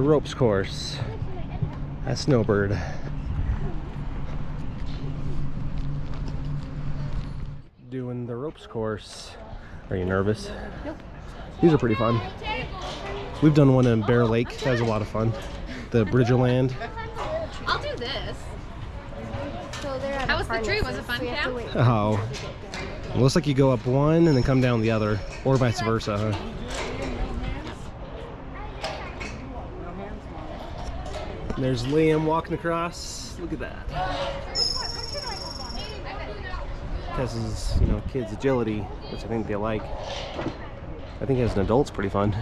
ropes course at Snowbird. Doing the ropes course. Are you nervous? Nope. These are pretty fun. We've done one in Bear Lake. That was a lot of fun. The Bridgerland. I'll do this. So How was the tree? Was it fun, Cam? Oh. It looks like you go up one and then come down the other. Or vice versa, huh? There's Liam walking across. Look at that. This is, you know, kids' agility, which I think they like. I think as an adult, it's pretty fun.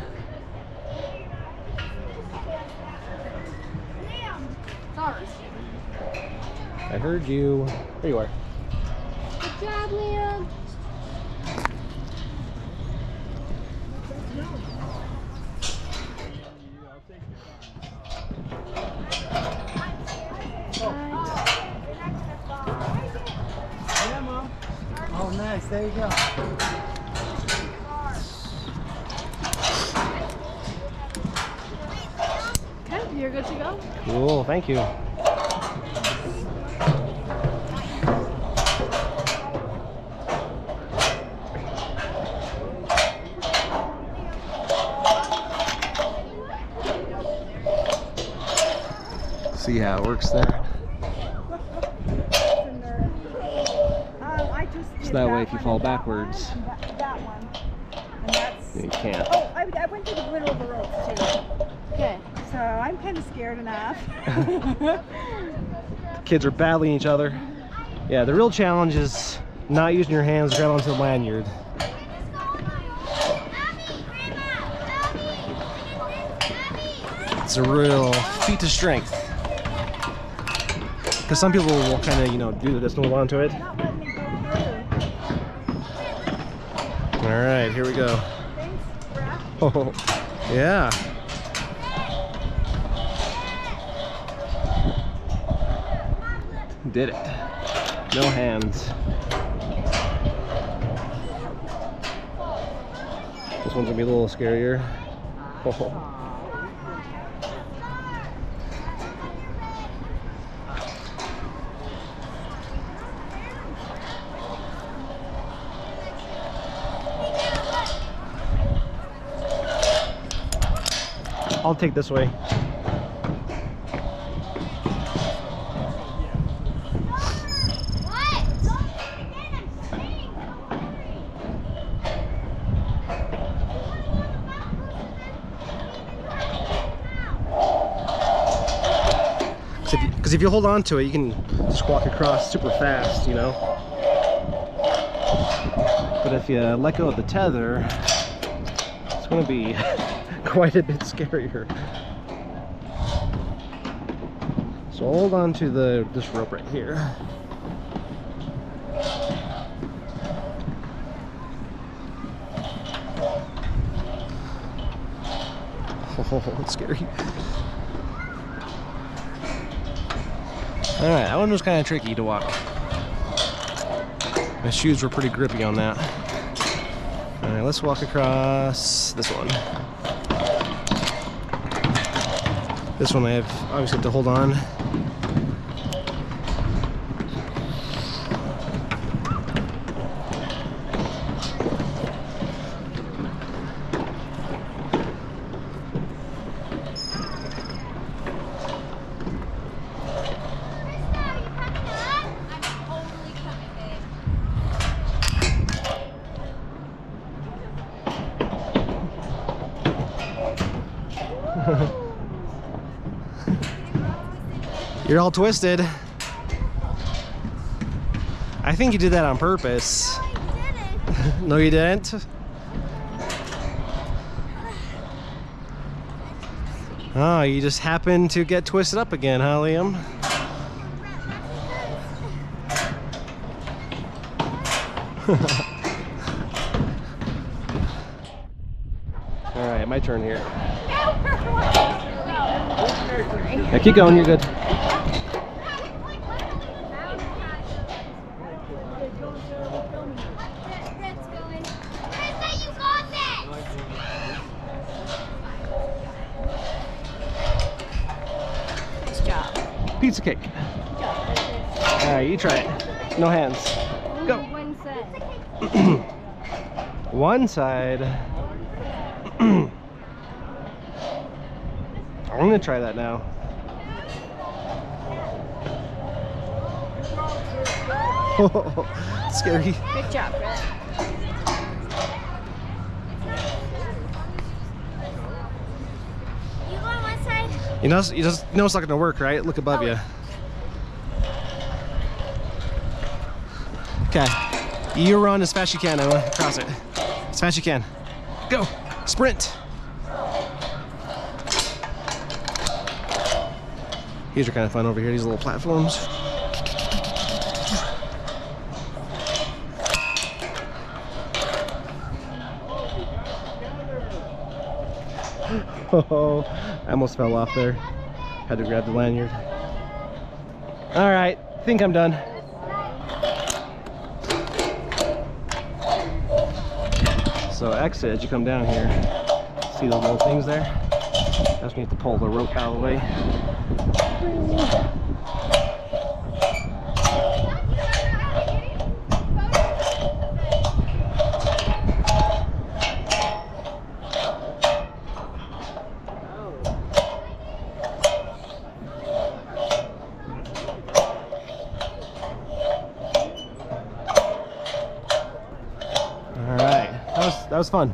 I heard you. There you are. Good job, Liam. Yeah, Mom. Oh, nice. There you go. Okay, you're good to go. Cool, thank you. See how it works there. So that way if you fall backwards, that one. And that's, you can't. oh, I went through the middle of the ropes too. Okay. So I'm kind of scared enough. Kids are battling each other. Yeah, the real challenge is not using your hands to grab onto the lanyard. It's a real feat of strength. Because some people will kind of, you know, do this and hold on to it. Not letting me go through. All right, here we go. Thanks, Brad. Oh, yeah. Did it. No hands. This one's gonna be a little scarier. Oh. I'll take this way. Because if you hold on to it, you can just walk across super fast, you know. But if you let go of the tether, it's going to be quite a bit scarier. So hold on to this rope right here. Oh, it's scary. Alright, that one was kind of tricky to walk. My shoes were pretty grippy on that. Alright, let's walk across this one. This one I obviously have to hold on. You're all twisted. I think you did that on purpose. No, you didn't. Oh, you just happened to get twisted up again, huh, Liam? All right, my turn here. Yeah, keep going, you're good. Pizza cake. Alright, you try it. No hands. Go. One side. One side. I'm gonna try that now. Scary. Good job, Brett. You go on one side. You know it's not gonna work, right? Look above you. Okay. You run as fast as you can, Emma. Cross it. As fast as you can. Go. Sprint. These are kind of fun over here, these little platforms. Oh, I almost fell off there. Had to grab the lanyard. All right, think I'm done. So exit as you come down here. See those little things there? That's when you have to pull the rope out of the way. All right, that was fun.